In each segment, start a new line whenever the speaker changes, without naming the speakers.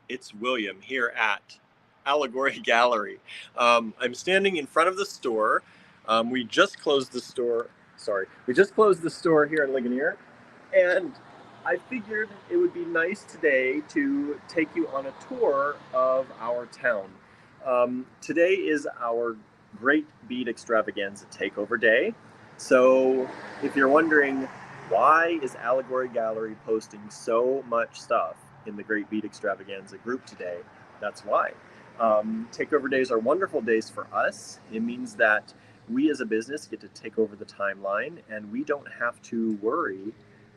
It's William here at Allegory Gallery. I'm standing in front of the store. We just closed the store. Sorry, we just closed the store here in Ligonier, and I figured it would be nice today to take you on a tour of our town. Today is our Great Bead Extravaganza Takeover Day. So, if you're wondering why is Allegory Gallery posting so much stuff in the Great Bead Extravaganza group today, that's why. Takeover days are wonderful days for us. It means that we as a business get to take over the timeline and we don't have to worry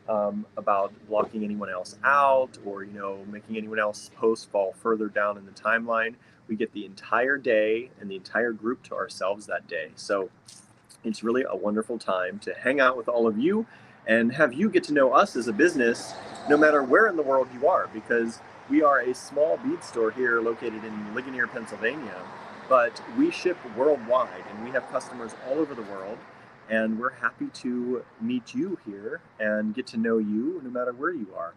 about blocking anyone else out or making anyone else's post fall further down in the timeline. We get the entire day and the entire group to ourselves that day. So it's really a wonderful time to hang out with all of you and have you get to know us as a business no matter where in the world you are, because we are a small bead store here located in Ligonier, Pennsylvania, but we ship worldwide and we have customers all over the world, and we're happy to meet you here and get to know you no matter where you are.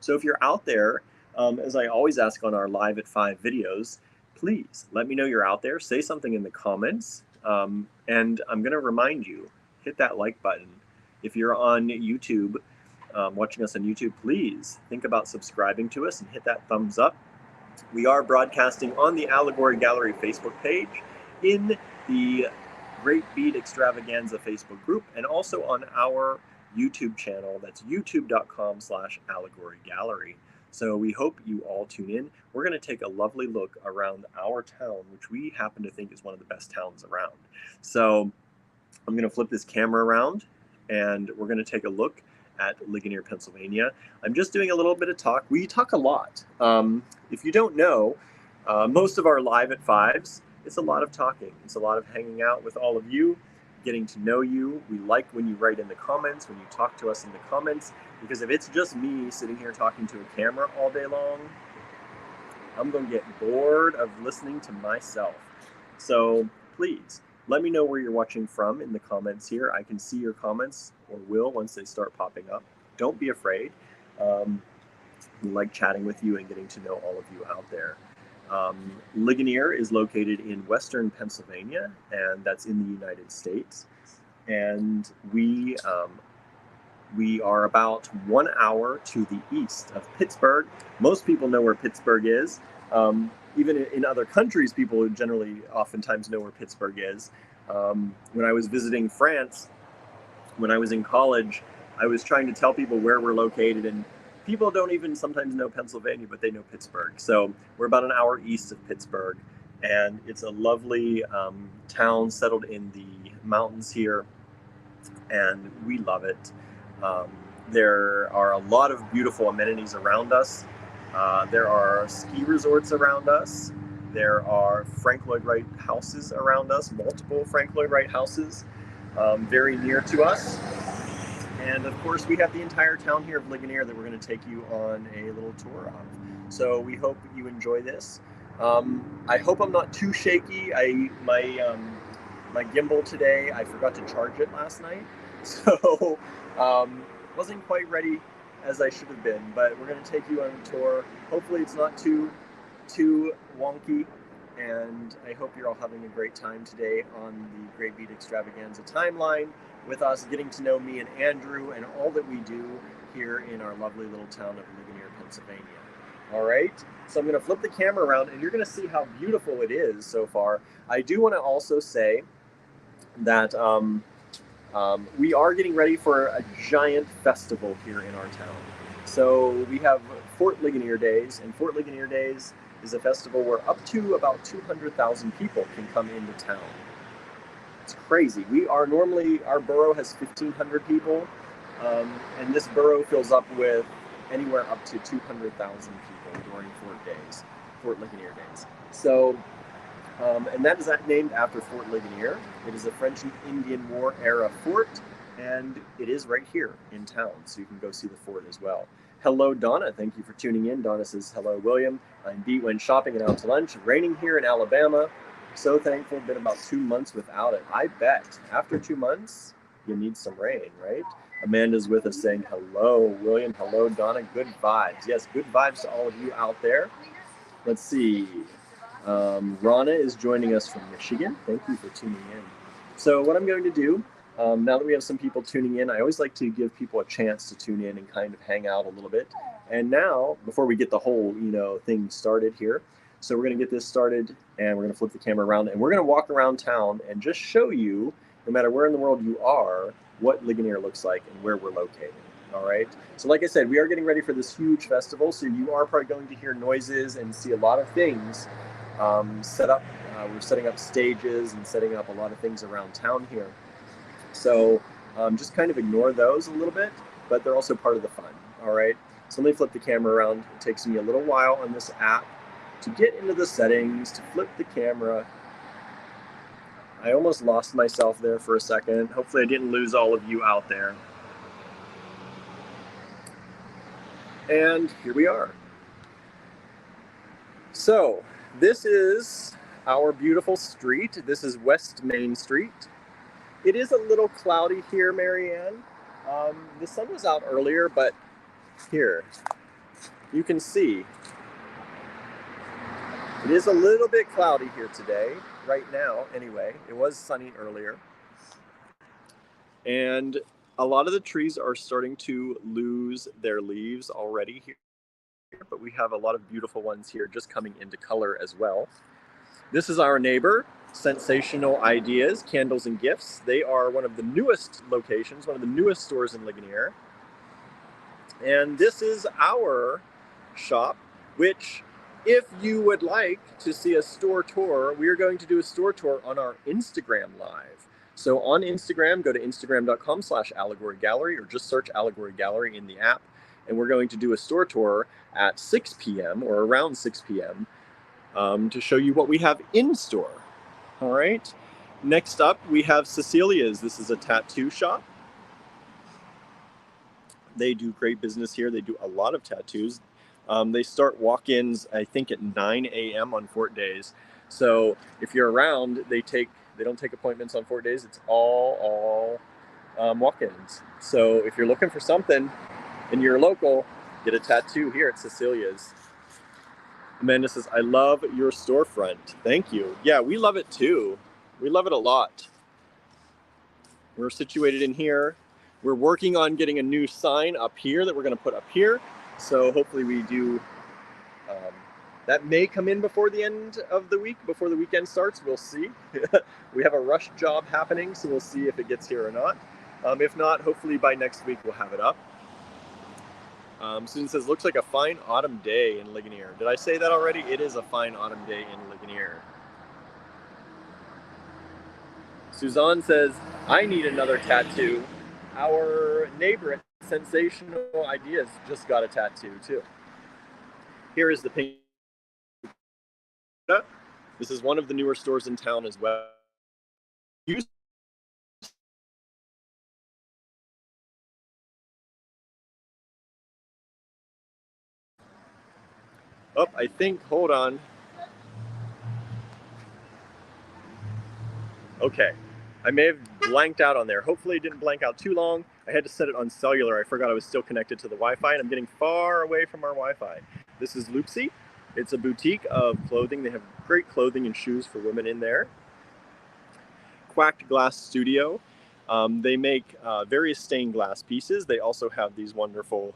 So if you're out there, as I always ask on our Live at 5 videos, please let me know you're out there. Say something in the comments, and I'm going to remind you, hit that like button. If you're on YouTube, watching us on YouTube, please think about subscribing to us and hit that thumbs up. We are broadcasting on the Allegory Gallery Facebook page, in the Great Bead Extravaganza Facebook group, and also on our YouTube channel. That's youtube.com/Allegory Gallery. So we hope you all tune in. We're going to take a lovely look around our town, which we happen to think is one of the best towns around. So I'm going to flip this camera around and we're going to take a look at Ligonier, Pennsylvania. I'm just doing a little bit of talk. We talk a lot. If you don't know, most of our Live at 5s, it's a lot of talking. It's a lot of hanging out with all of you, getting to know you. We like when you write in the comments, when you talk to us in the comments, because if it's just me sitting here talking to a camera all day long, I'm going to get bored of listening to myself. So please, let me know where you're watching from in the comments here. I can see your comments, or will once they start popping up. Don't be afraid. We like chatting with you and getting to know all of you out there. Ligonier is located in western Pennsylvania, and that's in the United States. And we are about 1 hour to the east of Pittsburgh. Most people know where Pittsburgh is. Even in other countries, people generally oftentimes know where Pittsburgh is. When I was visiting France, when I was in college, I was trying to tell people where we're located, and people don't even sometimes know Pennsylvania, but they know Pittsburgh. So we're about an hour east of Pittsburgh, and it's a lovely town settled in the mountains here, and we love it. There are a lot of beautiful amenities around us. There are ski resorts around us. There are Frank Lloyd Wright houses around us, multiple Frank Lloyd Wright houses very near to us. And of course, we have the entire town here of Ligonier that we're going to take you on a little tour of. So we hope you enjoy this. I hope I'm not too shaky. My gimbal today, I forgot to charge it last night. So wasn't quite ready as I should have been, but we're going to take you on a tour. Hopefully it's not too wonky, and I hope you're all having a great time today on the Great Bead Extravaganza timeline with us, getting to know me and Andrew and all that we do here in our lovely little town of Ligonier, Pennsylvania. All right, so I'm going to flip the camera around and you're going to see how beautiful it is so far. I do want to also say that we are getting ready for a giant festival here in our town. So we have Fort Ligonier Days, and Fort Ligonier Days is a festival where up to about 200,000 people can come into town. It's crazy. Our borough has 1,500 people, and this borough fills up with anywhere up to 200,000 people during Fort Ligonier Days. So, and that is named after Fort Ligonier. It is a French and Indian War era fort, and it is right here in town, so you can go see the fort as well. Hello, Donna. Thank you for tuning in. Donna says, hello, William. I'm beat when shopping and out to lunch. Raining here in Alabama. So thankful. Been about 2 months without it. I bet after 2 months, you need some rain, right? Amanda's with us saying hello. William, hello. Donna, good vibes. Yes, good vibes to all of you out there. Let's see. Rana is joining us from Michigan. Thank you for tuning in. So what I'm going to do, now that we have some people tuning in, I always like to give people a chance to tune in and kind of hang out a little bit. And now, before we get the whole, thing started here, so we're going to get this started and we're going to flip the camera around and we're going to walk around town and just show you, no matter where in the world you are, what Ligonier looks like and where we're located. All right. So like I said, we are getting ready for this huge festival. So you are probably going to hear noises and see a lot of things set up. We're setting up stages and setting up a lot of things around town here. So just kind of ignore those a little bit, but they're also part of the fun. All right. So let me flip the camera around. It takes me a little while on this app to get into the settings, to flip the camera. I almost lost myself there for a second. Hopefully I didn't lose all of you out there. And here we are. So this is our beautiful street. This is West Main Street. It is a little cloudy here, Marianne. The sun was out earlier, but here, you can see it is a little bit cloudy here today, right now anyway. It was sunny earlier. And a lot of the trees are starting to lose their leaves already here, but we have a lot of beautiful ones here just coming into color as well. This is our neighbor, Sensational Ideas, Candles and Gifts. They are one of the newest locations, one of the newest stores in Ligonier. And this is our shop, which if you would like to see a store tour, we are going to do a store tour on our Instagram Live. So on Instagram, go to instagram.com/Allegory Gallery or just search Allegory Gallery in the app. And we're going to do a store tour at 6 p.m. or around 6 p.m. To show you what we have in store. All right. Next up, we have Cecilia's. This is a tattoo shop. They do great business here. They do a lot of tattoos. They start walk-ins, I think, at 9 a.m. on Fort days. So if you're around, they don't take appointments on Fort days. It's all walk-ins. So if you're looking for something and you're local, get a tattoo here at Cecilia's. Amanda says, I love your storefront. Thank you. Yeah, we love it too. We love it a lot. We're situated in here. We're working on getting a new sign up here that we're going to put up here. So hopefully we do, that may come in before the end of the week, before the weekend starts. We'll see. We have a rush job happening, so we'll see if it gets here or not. If not, hopefully by next week we'll have it up. Susan says, looks like a fine autumn day in Ligonier. Did I say that already? It is a fine autumn day in Ligonier. Suzanne says, I need another tattoo. Our neighbor at Sensational Ideas just got a tattoo too. Here is the pink. This is one of the newer stores in town as well. Oh, I think, hold on. Okay, I may have blanked out on there. Hopefully it didn't blank out too long. I had to set it on cellular. I forgot I was still connected to the Wi-Fi, and I'm getting far away from our Wi-Fi. This is Loopsy. It's a boutique of clothing. They have great clothing and shoes for women in there. Quacked Glass Studio. They make various stained glass pieces. They also have these wonderful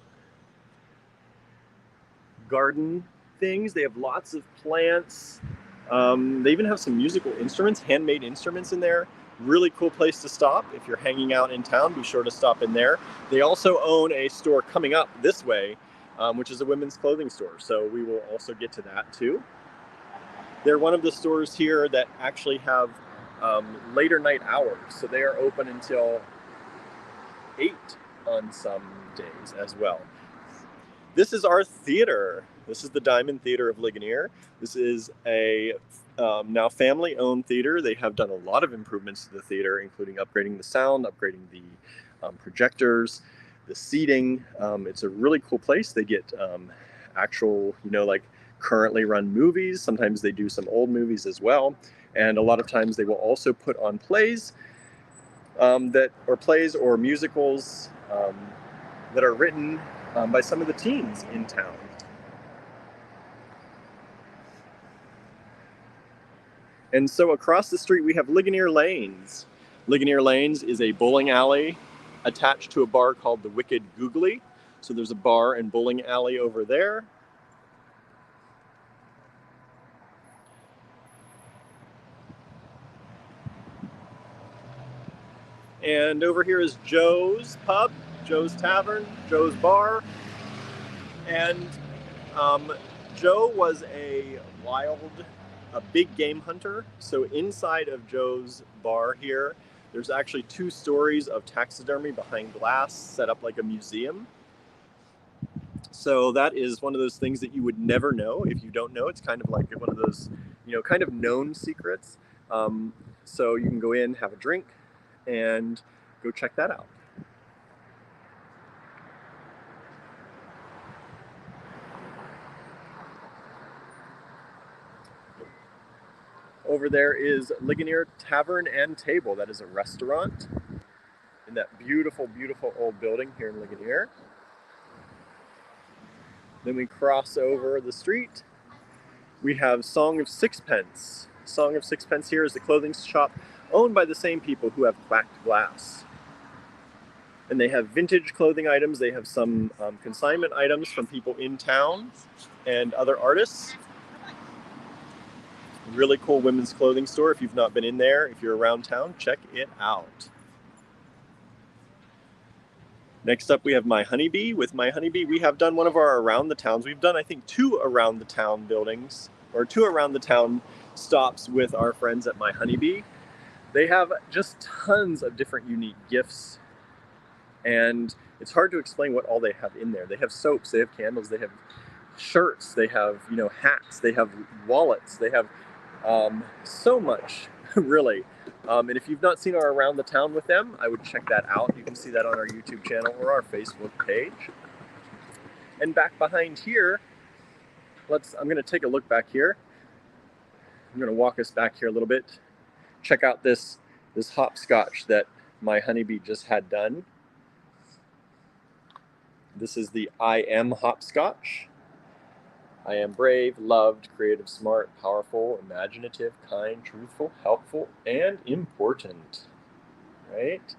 garden things. They have lots of plants. They even have some musical instruments, handmade instruments in there. Really cool place to stop. If you're hanging out in town, be sure to stop in there. They also own a store coming up this way, which is a women's clothing store. So we will also get to that too. They're one of the stores here that actually have later night hours. So they are open until 8 on some days as well. This is our theater. This is the Diamond Theater of Ligonier. This is a now family-owned theater. They have done a lot of improvements to the theater, including upgrading the sound, upgrading the projectors, the seating. It's a really cool place. They get actual, like currently run movies. Sometimes they do some old movies as well. And a lot of times they will also put on plays plays or musicals um, that are written by some of the teens in town. And so across the street we have Ligonier Lanes. Ligonier Lanes is a bowling alley attached to a bar called the Wicked Googly. So there's a bar and bowling alley over there. And over here is Joe's Pub, Joe's Tavern, Joe's Bar. And Joe was a big game hunter. So inside of Joe's Bar here, there's actually 2 stories of taxidermy behind glass set up like a museum. So that is one of those things that you would never know if you don't know. It's kind of like one of those, kind of known secrets. So you can go in, have a drink, and go check that out. Over there is Ligonier Tavern and Table. That is a restaurant in that beautiful, beautiful old building here in Ligonier. Then we cross over the street. We have Song of Sixpence. Song of Sixpence here is the clothing shop owned by the same people who have Cracked Glass. And they have vintage clothing items. They have some consignment items from people in town and other artists. Really cool women's clothing store. If you've not been in there, if you're around town, check it out. Next up, we have My Honeybee. With My Honeybee, we have done one of our Around the Towns. We've done, I think, 2 Around the Town buildings, or 2 Around the Town stops with our friends at My Honeybee. They have just tons of different unique gifts, and it's hard to explain what all they have in there. They have soaps, they have candles, they have shirts, they have, hats, they have wallets, they have so much, really. And if you've not seen our Around the Town with them, I would check that out. You can see that on our YouTube channel or our Facebook page. And back behind here, I'm going to take a look back here. I'm going to walk us back here a little bit. Check out this hopscotch that My Honeybee just had done. This is the I Am hopscotch. I am brave, loved, creative, smart, powerful, imaginative, kind, truthful, helpful, and important. Right?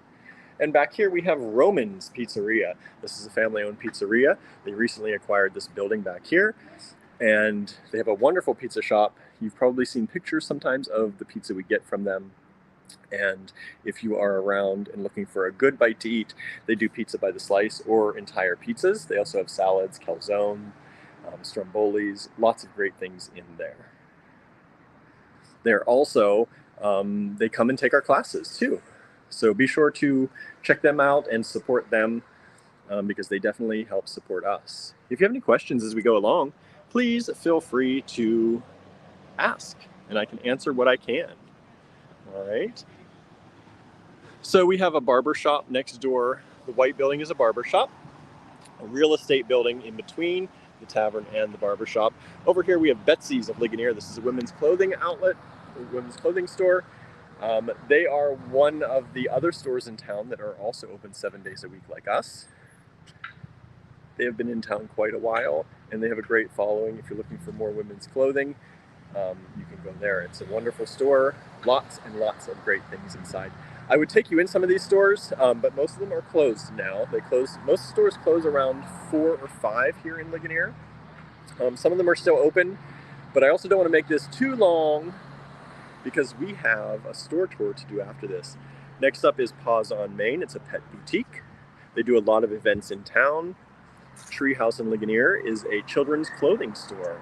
And back here we have Roman's Pizzeria. This is a family-owned pizzeria. They recently acquired this building back here, and they have a wonderful pizza shop. You've probably seen pictures sometimes of the pizza we get from them. And if you are around and looking for a good bite to eat, they do pizza by the slice or entire pizzas. They also have salads, calzone, strombolis, lots of great things in there. They're also, they come and take our classes too. So be sure to check them out and support them because they definitely help support us. If you have any questions as we go along, please feel free to ask and I can answer what I can. All right. So we have a barber shop next door. The white building is a barber shop, a real estate building in between the tavern and the barber shop. Over here we have Betsy's of Ligonier. This is a women's clothing outlet, a women's clothing store. They are one of the other stores in town that are also open 7 days a week like us. They have been in town quite a while and they have a great following. If you're looking for more women's clothing, you can go there. It's a wonderful store, lots and lots of great things inside. I would take you in some of these stores, but most of them are closed now. Most stores close around 4 or 5 here in Ligonier. Some of them are still open, but I also don't want to make this too long because we have a store tour to do after this. Next up is Paws on Main. It's a pet boutique. They do a lot of events in town. Treehouse in Ligonier is a children's clothing store.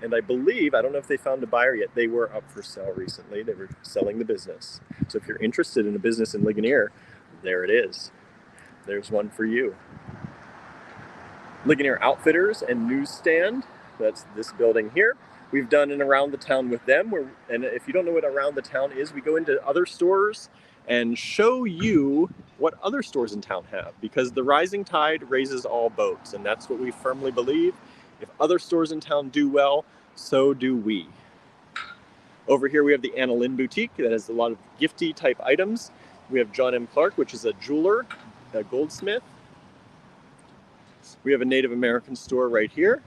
And I believe, I don't know if they found a buyer yet, they were up for sale recently. They were selling the business. So if you're interested in a business in Ligonier, there it is. There's one for you. Ligonier Outfitters and Newsstand, that's this building here. We've done an Around the Town with them. And if you don't know what Around the Town is, we go into other stores and show you what other stores in town have, because the rising tide raises all boats, and that's what we firmly believe. If other stores in town do well, so do we. Over here we have the Annelin Boutique that has a lot of gifty type items. We have John M. Clark, which is a jeweler, a goldsmith. We have a Native American store right here.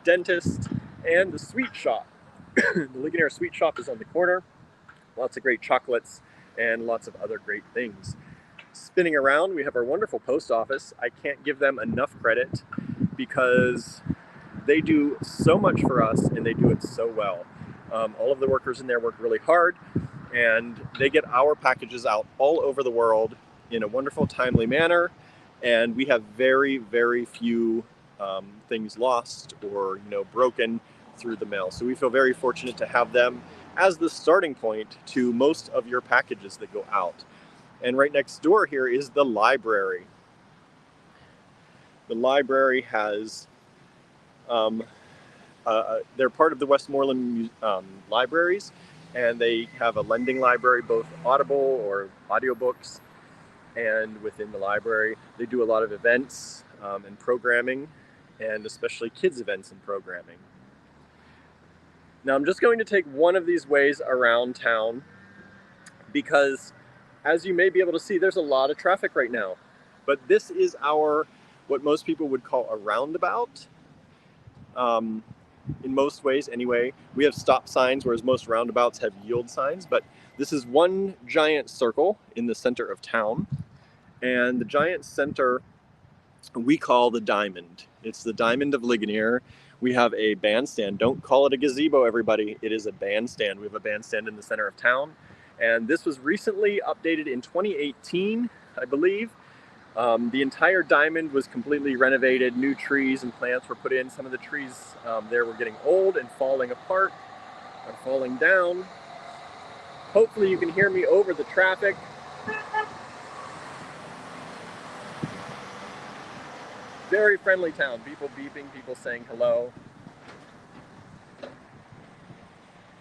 Dentist, and the sweet shop. The Ligonier sweet shop is on the corner. Lots of great chocolates and lots of other great things. Spinning around, we have our wonderful post office. I can't give them enough credit because they do so much for us and they do it so well. All of the workers in there work really hard and they get our packages out all over the world in a wonderful, timely manner. And we have very, very few things lost or broken through the mail. So we feel very fortunate to have them as the starting point to most of your packages that go out. And right next door here is the library. The library has, they're part of the Westmoreland libraries, and they have a lending library, both Audible or audiobooks, and within the library they do a lot of events and programming, and especially kids events and programming. Now I'm just going to take one of these ways around town because, as you may be able to see, there's a lot of traffic right now. But this is what most people would call a roundabout. In most ways anyway. We have stop signs, whereas most roundabouts have yield signs, but this is one giant circle in the center of town. And the giant center we call the Diamond. It's the Diamond of Ligonier. We have a bandstand. Don't call it a gazebo, everybody. It is a bandstand. We have a bandstand in the center of town. And this was recently updated in 2018, I believe. The entire Diamond was completely renovated. New trees and plants were put in. Some of the trees there were getting old and falling apart or falling down. Hopefully you can hear me over the traffic. Very friendly town. People beeping, people saying hello.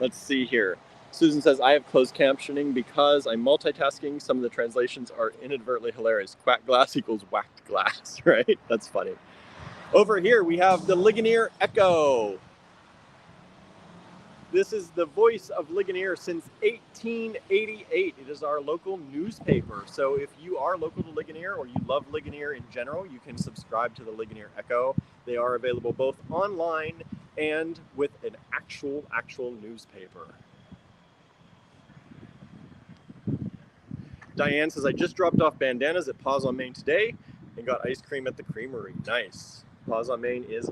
Let's see here. Susan says, I have closed captioning because I'm multitasking. Some of the translations are inadvertently hilarious. Quack glass equals whacked glass, right? That's funny. Over here, we have the Ligonier Echo. This is the voice of Ligonier since 1888. It is our local newspaper. So if you are local to Ligonier or you love Ligonier in general, you can subscribe to the Ligonier Echo. They are available both online and with an actual newspaper. Diane says, I just dropped off bandanas at Paws on Main today and got ice cream at the creamery. Nice. Paws on Main is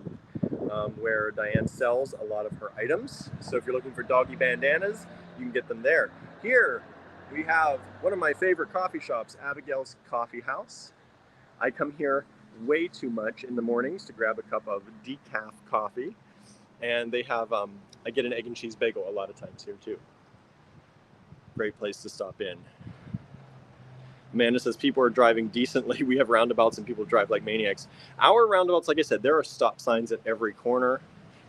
where Diane sells a lot of her items. So if you're looking for doggy bandanas, you can get them there. Here we have one of my favorite coffee shops, Abigail's Coffee House. I come here way too much in the mornings to grab a cup of decaf coffee. And they have, I get an egg and cheese bagel a lot of times here too. Great place to stop in. Amanda says people are driving decently. We have roundabouts and people drive like maniacs. Our roundabouts, like I said, there are stop signs at every corner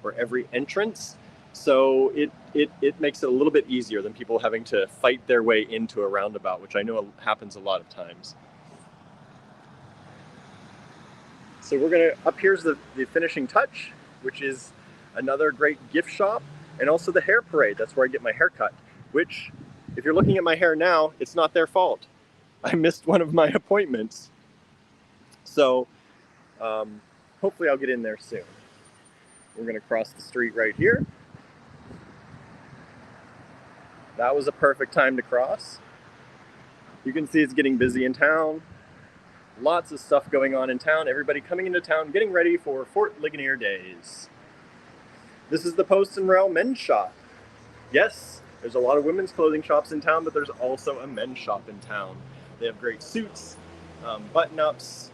or every entrance. So it makes it a little bit easier than people having to fight their way into a roundabout, which I know happens a lot of times. So we're gonna, up here's the finishing touch, which is another great gift shop, and also the hair parade. That's where I get my hair cut, which, if you're looking at my hair now, it's not their fault. I missed one of my appointments. So hopefully I'll get in there soon. We're gonna cross the street right here. That was a perfect time to cross. You can see it's getting busy in town. Lots of stuff going on in town. Everybody coming into town, getting ready for Fort Ligonier Days. This is the Post and Rail men's shop. Yes, there's a lot of women's clothing shops in town, but there's also a men's shop in town. They have great suits, button-ups,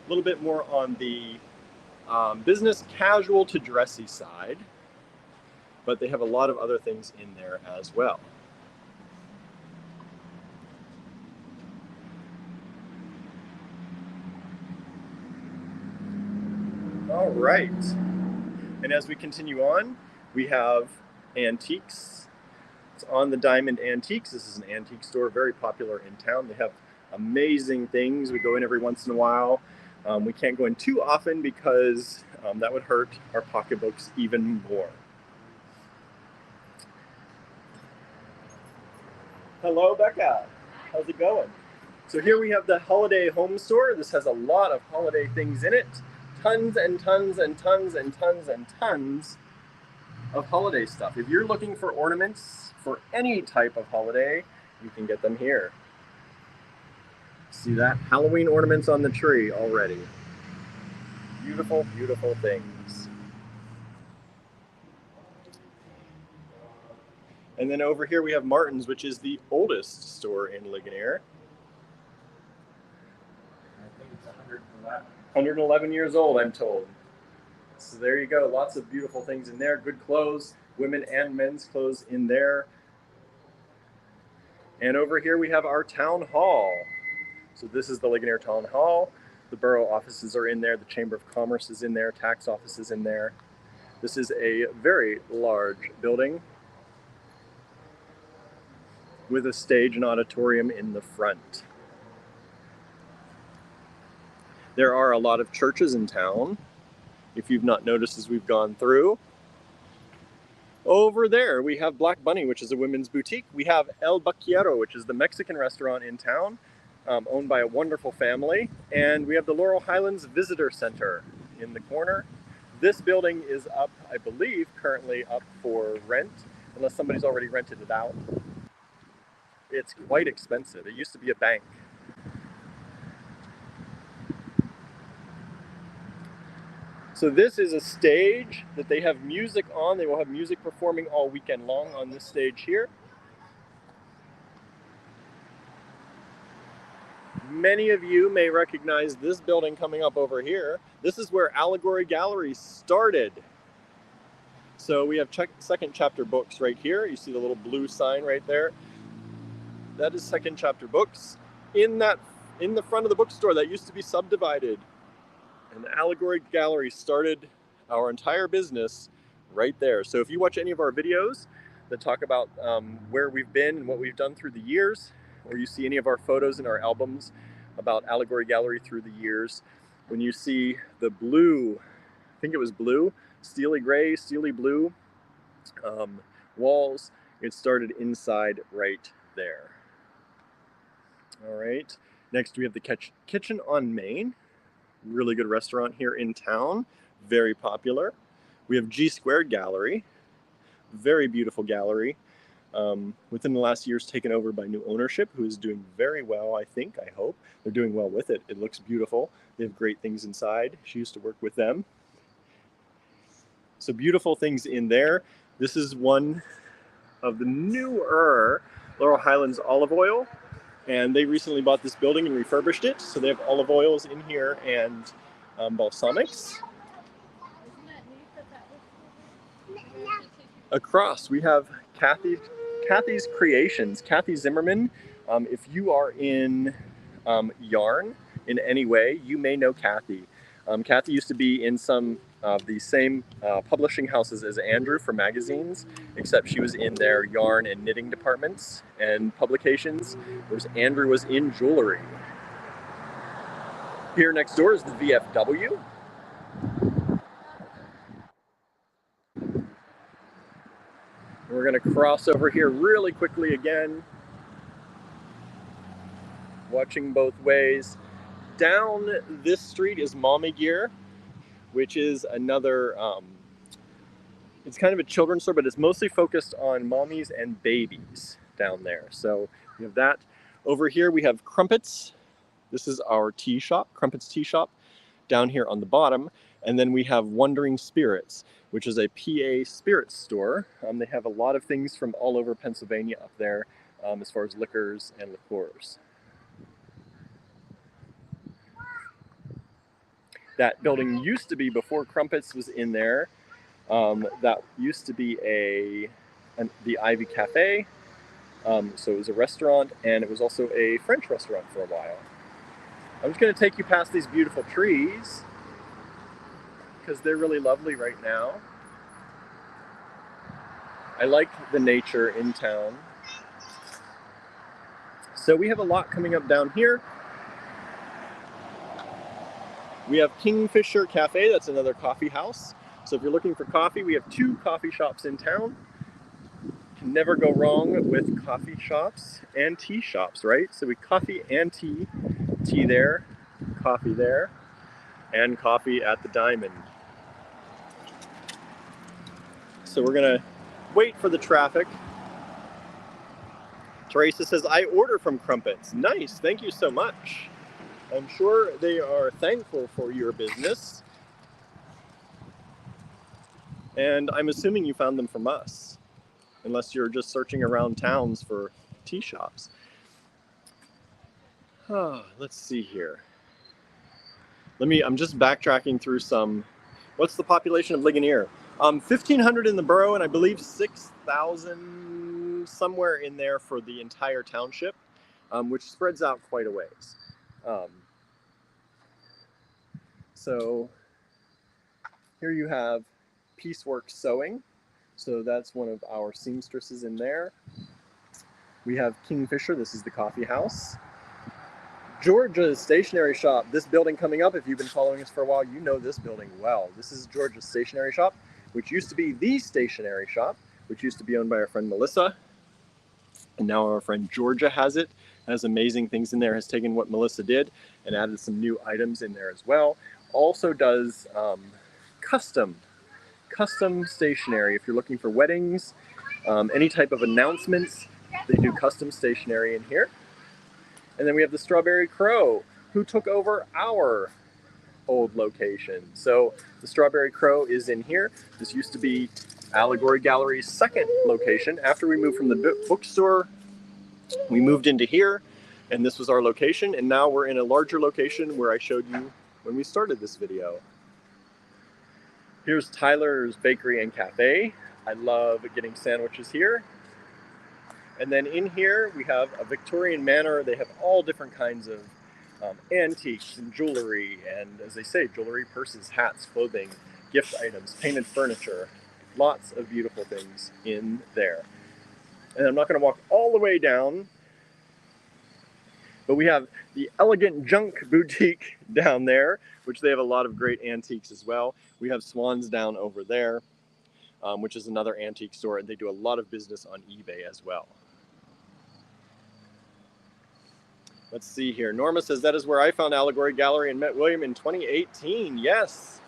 a little bit more on the business casual to dressy side, but they have a lot of other things in there as well. All right, and as we continue on, we have antiques. It's on the Diamond Antiques. This is an antique store, very popular in town. They have amazing things. We go in every once in a while. We can't go in too often because that would hurt our pocketbooks even more. Hello, Becca. How's it going? So here we have the holiday home store. This has a lot of holiday things in it. Tons and tons and tons and tons and tons of holiday stuff. If you're looking for ornaments for any type of holiday, you can get them here. See that? Halloween ornaments on the tree already. Beautiful, beautiful things. And then over here we have Martin's, which is the oldest store in Ligonier. I think it's 111 years old, I'm told. So there you go. Lots of beautiful things in there. Good clothes, women and men's clothes in there. And over here we have our town hall. So this is the Ligonier Town Hall. The borough offices are in there. The Chamber of Commerce is in there. Tax office is in there. This is a very large building with a stage and auditorium in the front. There are a lot of churches in town, if you've not noticed as we've gone through. Over there we have Black Bunny, which is a women's boutique. We have El Vaquero, which is the Mexican restaurant in town, owned by a wonderful family. And we have the Laurel Highlands Visitor Center in the corner. This building is up, I believe, currently up for rent, unless somebody's already rented it out. It's quite expensive. It used to be a bank. So this is a stage that they have music on. They will have music performing all weekend long on this stage here. Many of you may recognize this building coming up over here. This is where Allegory Gallery started. So we have second chapter books right here. You see the little blue sign right there. That is second chapter books. In the front of the bookstore that used to be subdivided. And the Allegory Gallery started our entire business right there. So if you watch any of our videos that talk about where we've been and what we've done through the years, or you see any of our photos in our albums about Allegory Gallery through the years, when you see the blue, I think it was blue, steely gray, steely blue walls, it started inside right there. All right, next we have the Kitchen on Main. Really good restaurant here in town, very popular. We have G Squared Gallery, very beautiful gallery. Within the last years taken over by new ownership, who is doing very well, I think, I hope. They're doing well with it. It looks beautiful. They have great things inside. She used to work with them. So beautiful things in there. This is one of the newer Laurel Highlands olive oil. And they recently bought this building and refurbished it. So they have olive oils in here and balsamics. Across, we have Kathy's Creations. Kathy Zimmerman. If you are in yarn in any way, you may know Kathy. Kathy used to be in some of the same publishing houses as Andrew for magazines, except she was in their yarn and knitting departments and publications, whereas Andrew was in jewelry. Here next door is the VFW. We're going to cross over here really quickly again, watching both ways. Down this street is Mommy Gear, which is another, it's kind of a children's store, but it's mostly focused on mommies and babies down there. So we have that. Over here we have Crumpets. This is our tea shop, Crumpets Tea Shop, down here on the bottom. And then we have Wandering Spirits, which is a PA spirits store. They have a lot of things from all over Pennsylvania up there as far as liquors and liqueurs. That building used to be, before Crumpets was in there, that used to be the Ivy Cafe. So it was a restaurant, and it was also a French restaurant for a while. I'm just going to take you past these beautiful trees, because they're really lovely right now. I like the nature in town. So we have a lot coming up down here. We have Kingfisher Cafe, that's another coffee house. So if you're looking for coffee, we have 2 coffee shops in town. never go wrong with coffee shops and tea shops, right? So we coffee and tea, tea there, and coffee at the Diamond. So we're gonna wait for the traffic. Teresa says, I order from Crumpets. Nice, thank you so much. I'm sure they are thankful for your business. And I'm assuming you found them from us, unless you're just searching around towns for tea shops. Let's see here. I'm just backtracking through some. What's the population of Ligonier? 1,500 in the borough, and I believe 6,000 somewhere in there for the entire township, which spreads out quite a ways. So here you have Piecework Sewing. So that's one of our seamstresses in there. We have Kingfisher. This is the coffee house. Georgia's Stationery Shop. This building coming up, if you've been following us for a while, you know this building well. This is Georgia's Stationery Shop, which used to be the Stationery Shop, which used to be owned by our friend Melissa. And now our friend Georgia has it. Has amazing things in there, has taken what Melissa did and added some new items in there as well. Also does custom stationery. If you're looking for weddings, any type of announcements, they do custom stationery in here. And then we have the Strawberry Crow, who took over our old location. So the Strawberry Crow is in here. This used to be Allegory Gallery's second location. After we moved from the bookstore, we moved into here, and this was our location. And now we're in a larger location where I showed you when we started this video. Here's Tyler's Bakery and Cafe. I love getting sandwiches here. And then in here, we have a Victorian manor. They have all different kinds of antiques and jewelry. And as they say, jewelry, purses, hats, clothing, gift items, painted furniture. Lots of beautiful things in there. And I'm not going to walk all the way down, but we have the Elegant Junk Boutique down there, which they have a lot of great antiques as well. We have Swans down over there, which is another antique store, and they do a lot of business on eBay as well. Let's see here. Norma says, that is where I found Allegory Gallery and met William in 2018. Yes,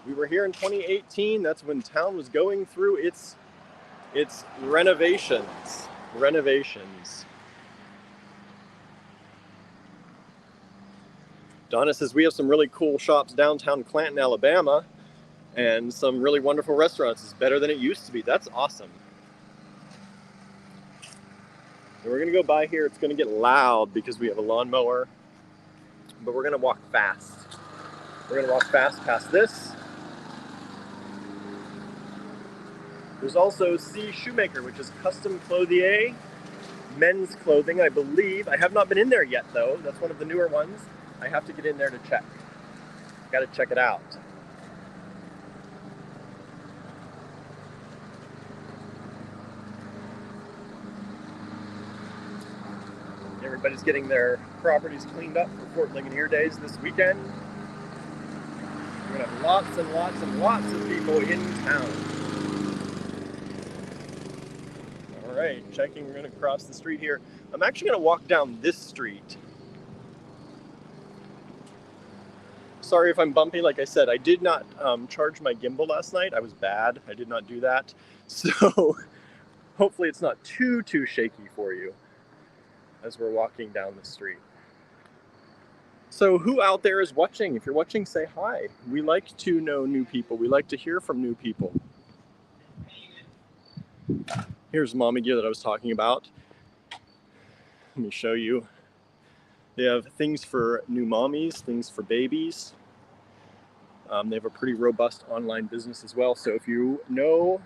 we were here in 2018. That's when town was going through its renovations. Donna says, we have some really cool shops downtown Clanton, Alabama, and some really wonderful restaurants. It's better than it used to be. That's awesome. And we're going to go by here. It's going to get loud because we have a lawnmower, but we're going to walk fast. We're going to walk fast past this. There's also C Shoemaker, which is custom clothier, men's clothing, I believe. I have not been in there yet, though. That's one of the newer ones. I have to get in there to check. Got to check it out. Everybody's getting their properties cleaned up for Fort Ligonier Days this weekend. We're going to have lots and lots and lots of people in town. All right, checking. We're going to cross the street here. I'm actually going to walk down this street. Sorry if I'm bumpy. Like I said, I did not charge my gimbal last night. I was bad. I did not do that. So hopefully it's not too shaky for you as we're walking down the street. So who out there is watching? If you're watching, say hi. We like to know new people. We like to hear from new people. Here's Mommy Gear that I was talking about. Let me show you. They have things for new mommies, things for babies. They have a pretty robust online business as well. So if you know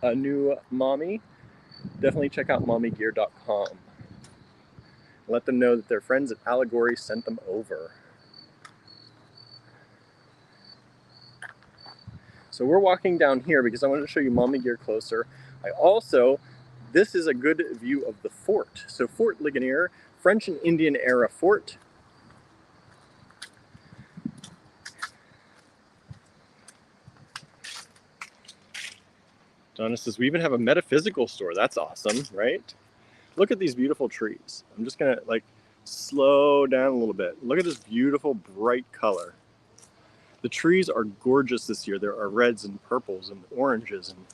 a new mommy, definitely check out mommygear.com. Let them know that their friends at Allegory sent them over. So we're walking down here because I wanted to show you Mommy Gear closer. This is a good view of the fort. So Fort Ligonier, French and Indian era fort. Donna says, we even have a metaphysical store. That's awesome, right? Look at these beautiful trees. I'm just gonna like slow down a little bit. Look at this beautiful bright color. The trees are gorgeous this year. There are reds and purples and oranges and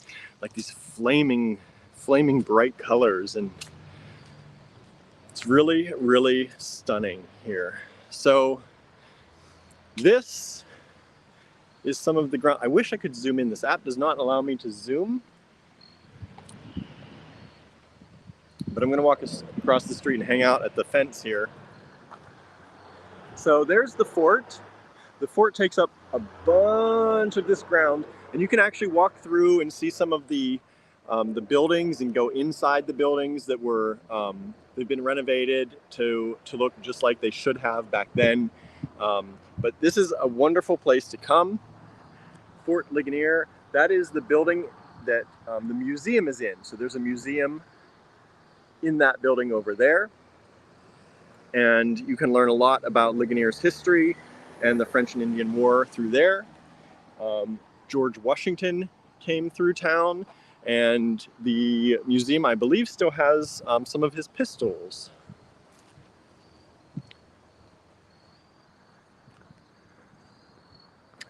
like these flaming bright colors, and it's really, really stunning here. So this is some of the ground. I wish I could zoom in. This app does not allow me to zoom. But I'm going to walk across the street and hang out at the fence here. So there's the fort. The fort takes up a bunch of this ground, and you can actually walk through and see some of the buildings and go inside the buildings that were they've been renovated to look just like they should have back then. But this is a wonderful place to come. Fort Ligonier. That is the building that the museum is in. So there's a museum in that building over there, and you can learn a lot about Ligonier's history and the French and Indian War through there. George Washington came through town, and the museum, I believe, still has some of his pistols.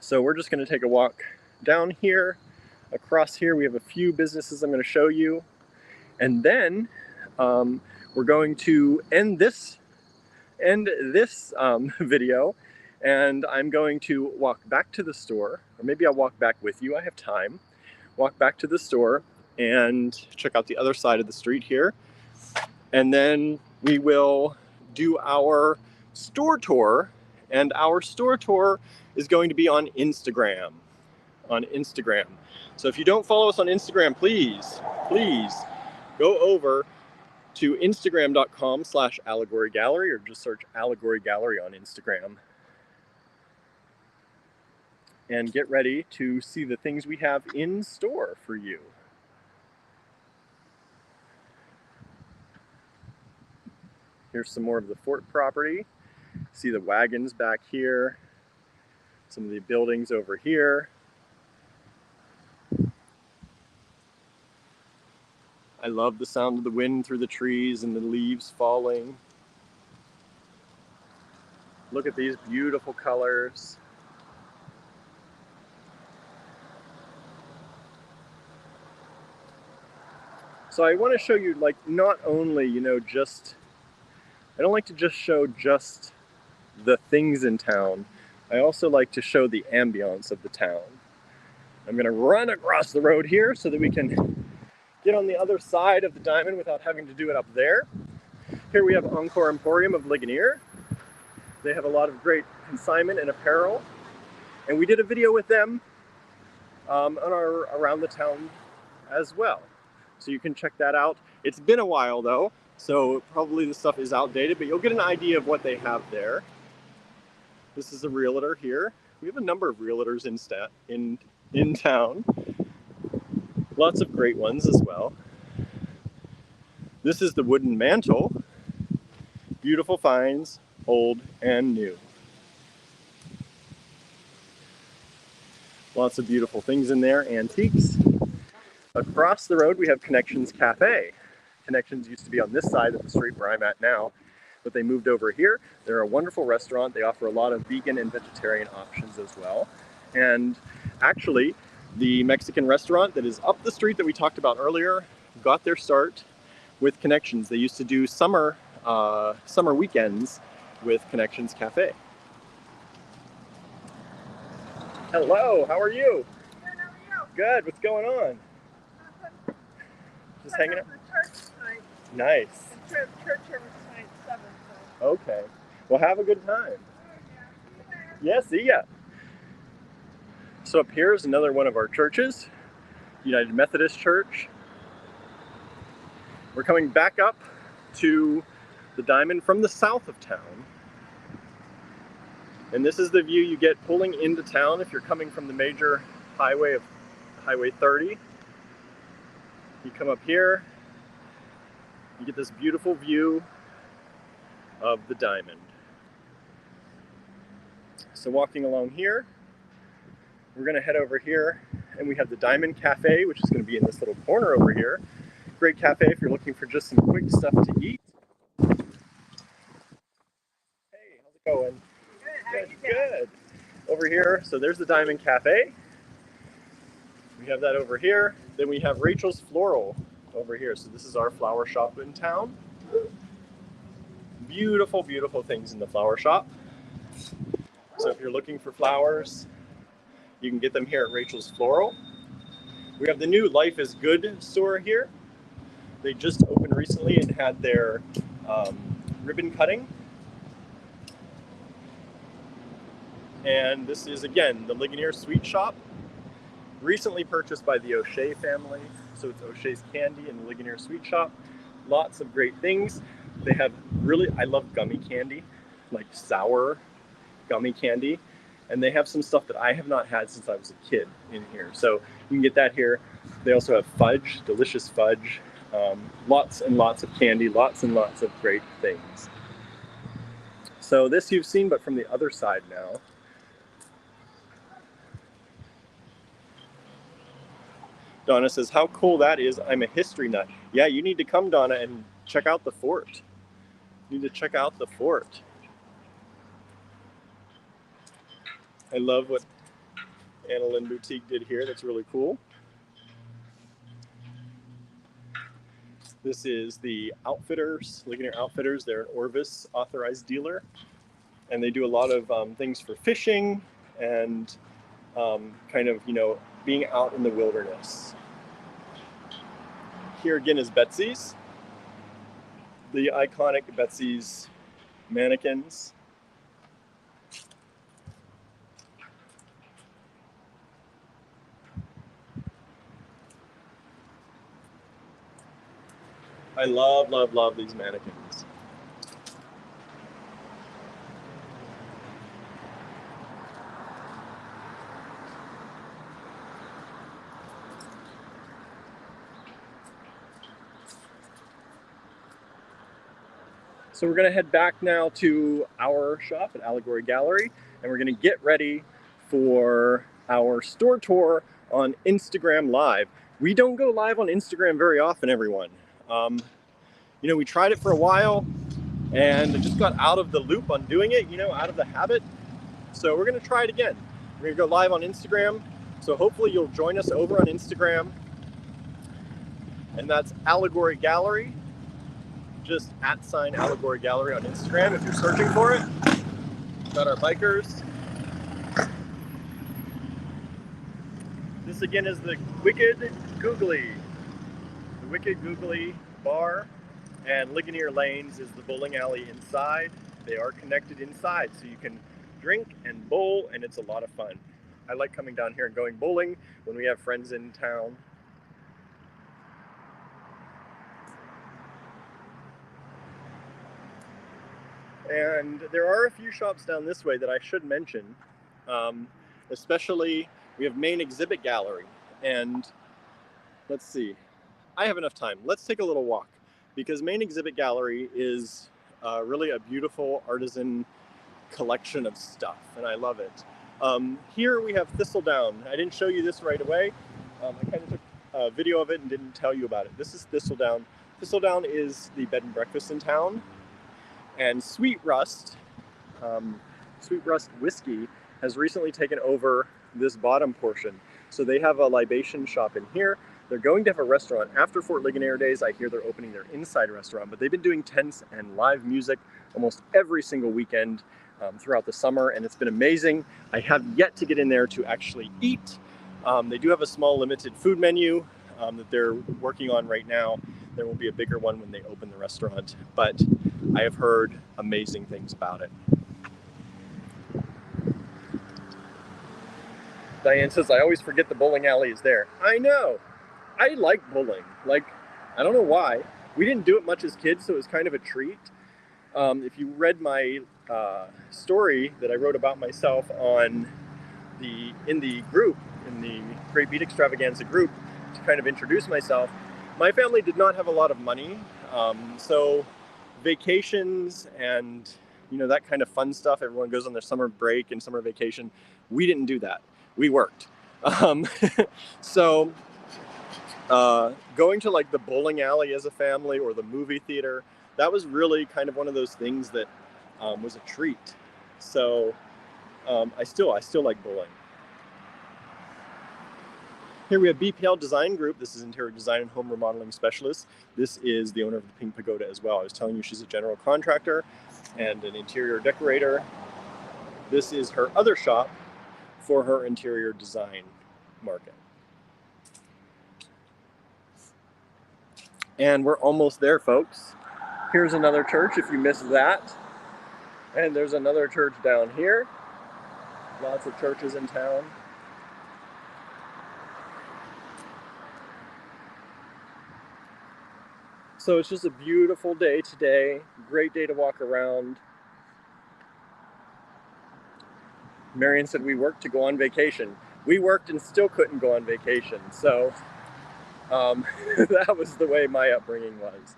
So we're just going to take a walk down here. Across here we have a few businesses I'm going to show you, and then we're going to end this video, and I'm going to walk back to the store, or maybe I'll walk back with you. I have time. Walk back to the store and check out the other side of the street here, and then we will do our store tour, and our store tour is going to be on Instagram. So if you don't follow us on Instagram, please go over to Instagram.com/Allegory Gallery, or just search Allegory Gallery on Instagram. And get ready to see the things we have in store for you. Here's some more of the fort property. See the wagons back here, some of the buildings over here. I love the sound of the wind through the trees and the leaves falling. Look at these beautiful colors. So I want to show you, like, not only, I don't like to just show just the things in town. I also like to show the ambiance of the town. I'm going to run across the road here so that we can get on the other side of the diamond without having to do it up there. Here we have Encore Emporium of Ligonier. They have a lot of great consignment and apparel, and we did a video with them on our around the town as well. So you can check that out. It's been a while though, so probably the stuff is outdated, but you'll get an idea of what they have there. This is a realtor here. We have a number of realtors in town. Lots of great ones as well. This is the wooden mantle. Beautiful finds, old and new. Lots of beautiful things in there, antiques. Across the road we have Connections Cafe. Connections used to be on this side of the street where I'm at now, but they moved over here. They're a wonderful restaurant. They offer a lot of vegan and vegetarian options as well. And actually, the Mexican restaurant that is up the street that we talked about earlier got their start with Connections. They used to do summer weekends with Connections Cafe. Hello, how are you?
Good, how are you?
Good, what's going on? Just hanging out?
Church tonight.
Nice.
The church here was tonight at 7, so.
Okay. Well, have a good time. Yeah, see ya. So up here is another one of our churches, United Methodist Church. We're coming back up to the diamond from the south of town. And this is the view you get pulling into town if you're coming from the major highway of Highway 30. You come up here, you get this beautiful view of the diamond. So walking along here, we're going to head over here and we have the Diamond Cafe, which is going to be in this little corner over here. Great cafe if you're looking for just some quick stuff to eat. Hey, how's it going?
Good. How you doing?
Good. Over here, so there's the Diamond Cafe. We have that over here. Then we have Rachel's Floral over here. So this is our flower shop in town. Beautiful, beautiful things in the flower shop. So if you're looking for flowers, you can get them here at Rachel's Floral. We have the new Life is Good store here. They just opened recently and had their ribbon cutting. And this is, again, the Ligonier Sweet Shop, recently purchased by the O'Shea family. So it's O'Shea's Candy and the Ligonier Sweet Shop. Lots of great things. They have really, I love gummy candy, like sour gummy candy. And they have some stuff that I have not had since I was a kid in here. So you can get that here. They also have fudge, delicious fudge. Lots and lots of candy, lots and lots of great things. So this you've seen, but from the other side now. Donna says, how cool that is. I'm a history nut. Yeah, you need to come, Donna, and check out the fort. You need to check out the fort. I love what Annelin Boutique did here. That's really cool. This is the Outfitters, Ligonier Outfitters. They're an Orvis authorized dealer. And they do a lot of things for fishing and kind of, you know, being out in the wilderness. Here again is Betsy's, the iconic Betsy's mannequins. I love, love, love these mannequins. So we're gonna head back now to our shop at Allegory Gallery, and we're gonna get ready for our store tour on Instagram Live. We don't go live on Instagram very often, everyone. You know, we tried it for a while and I just got out of the loop on doing it, you know, out of the habit. So we're gonna try it again. We're gonna go live on Instagram. So hopefully you'll join us over on Instagram. And that's Allegory Gallery. Just @ Allegory Gallery on Instagram if you're searching for it. Got our bikers. This again is the Wicked Googly. The Wicked Googly bar, and Ligonier Lanes is the bowling alley inside. They are connected inside, so you can drink and bowl, and it's a lot of fun. I like coming down here and going bowling when we have friends in town. And there are a few shops down this way that I should mention, especially we have Main Exhibit Gallery, and let's see, I have enough time. Let's take a little walk, because Main Exhibit Gallery is really a beautiful artisan collection of stuff, and I love it. Here we have Thistle Down. I didn't show you this right away. I kind of took a video of it and didn't tell you about it. This is Thistle Down. Thistle Down is the bed and breakfast in town. And Sweet Rust Whiskey has recently taken over this bottom portion. So they have a libation shop in here. They're going to have a restaurant after Fort Ligonier days. I hear they're opening their inside restaurant, but they've been doing tents and live music almost every single weekend throughout the summer, and it's been amazing. I have yet to get in there to actually eat. They do have a small limited food menu that they're working on right now. There will be a bigger one when they open the restaurant, but I have heard amazing things about it. Diane says, I always forget the bowling alley is there. I know. I like bowling. Like, I don't know why. We didn't do it much as kids, so it was kind of a treat. If you read my story that I wrote about myself in the group, in the Great Beat Extravaganza group, to kind of introduce myself, my family did not have a lot of money, so vacations and, you know, that kind of fun stuff, everyone goes on their summer break and summer vacation, we didn't do that. We worked. Um, so going to like the bowling alley as a family or the movie theater, that was really kind of one of those things that was a treat. So I still like bowling. Here we have Bpl Design Group. This is interior design and home remodeling specialist. This is the owner of the Pink Pagoda as well. I was telling you she's a general contractor and an interior decorator. This is her other shop for her interior design market. And we're almost there, folks. Here's another church if you missed that. And there's another church down here. Lots of churches in town. So it's just a beautiful day today. Great day to walk around. Marion said we worked to go on vacation. We worked and still couldn't go on vacation. So that was the way my upbringing was.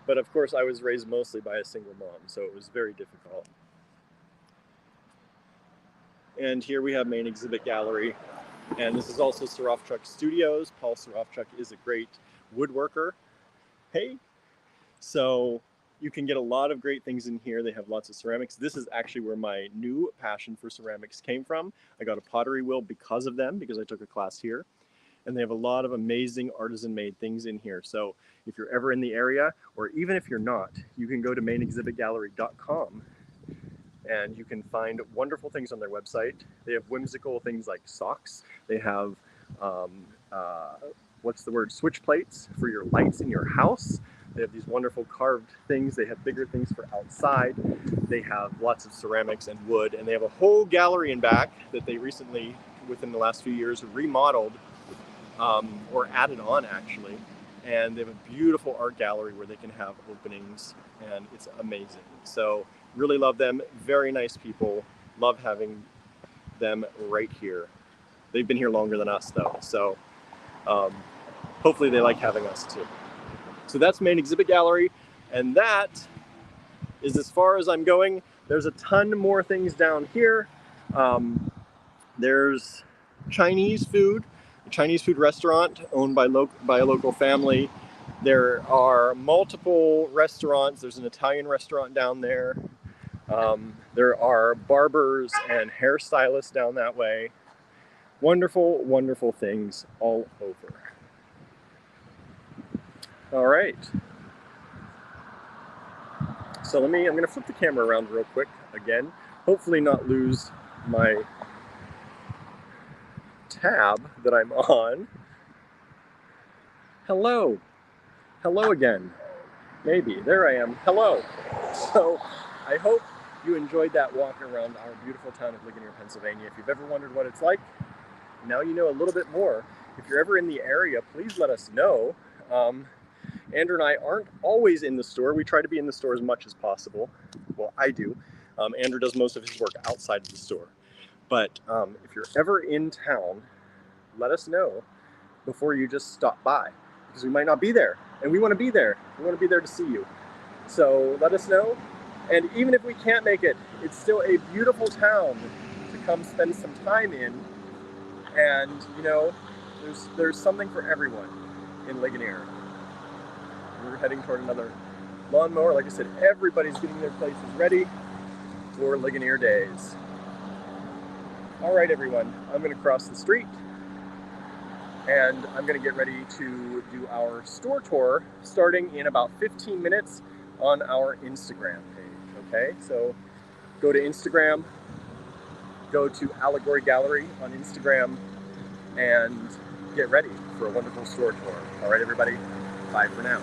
But of course I was raised mostly by a single mom, so it was very difficult. And here we have Main Exhibit Gallery. And this is also Sarofchuk Studios. Paul Sarofchuk is a great woodworker. Hey, so you can get a lot of great things in here. They have lots of ceramics. This is actually where my new passion for ceramics came from. I got a pottery wheel because of them, because I took a class here. And they have a lot of amazing artisan-made things in here. So if you're ever in the area, or even if you're not, you can go to mainexhibitgallery.com and you can find wonderful things on their website. They have whimsical things like socks. They have, switch plates for your lights in your house. They have these wonderful carved things. They have bigger things for outside. They have lots of ceramics and wood, and they have a whole gallery in back that they recently, within the last few years, remodeled or added on actually. And they have a beautiful art gallery where they can have openings, and it's amazing. So really love them, very nice people. Love having them right here. They've been here longer than us though, so hopefully they like having us too. So that's Main Exhibit Gallery, and that is as far as I'm going. There's a ton more things down here. There's Chinese food, a Chinese food restaurant owned by a local family. There are multiple restaurants. There's an Italian restaurant down there. There are barbers and hairstylists down that way. Wonderful, wonderful things all over. All right. So I'm gonna flip the camera around real quick again. Hopefully not lose my tab that I'm on. Hello. Hello again. Maybe. There I am. Hello. So I hope you enjoyed that walk around our beautiful town of Ligonier, Pennsylvania. If you've ever wondered what it's like, now you know a little bit more. If you're ever in the area, please let us know. Andrew and I aren't always in the store. We try to be in the store as much as possible. Well, I do. Andrew does most of his work outside of the store. But if you're ever in town, let us know before you just stop by, because we might not be there, and we want to be there. We want to be there to see you. So let us know. And even if we can't make it, it's still a beautiful town to come spend some time in. And you know, there's something for everyone in Ligonier. We're heading toward another lawnmower. Like I said, everybody's getting their places ready for Ligonier days. All right, everyone, I'm going to cross the street and I'm going to get ready to do our store tour starting in about 15 minutes on our Instagram page, okay? So go to Instagram, go to Allegory Gallery on Instagram, and get ready for a wonderful store tour. All right, everybody, bye for now.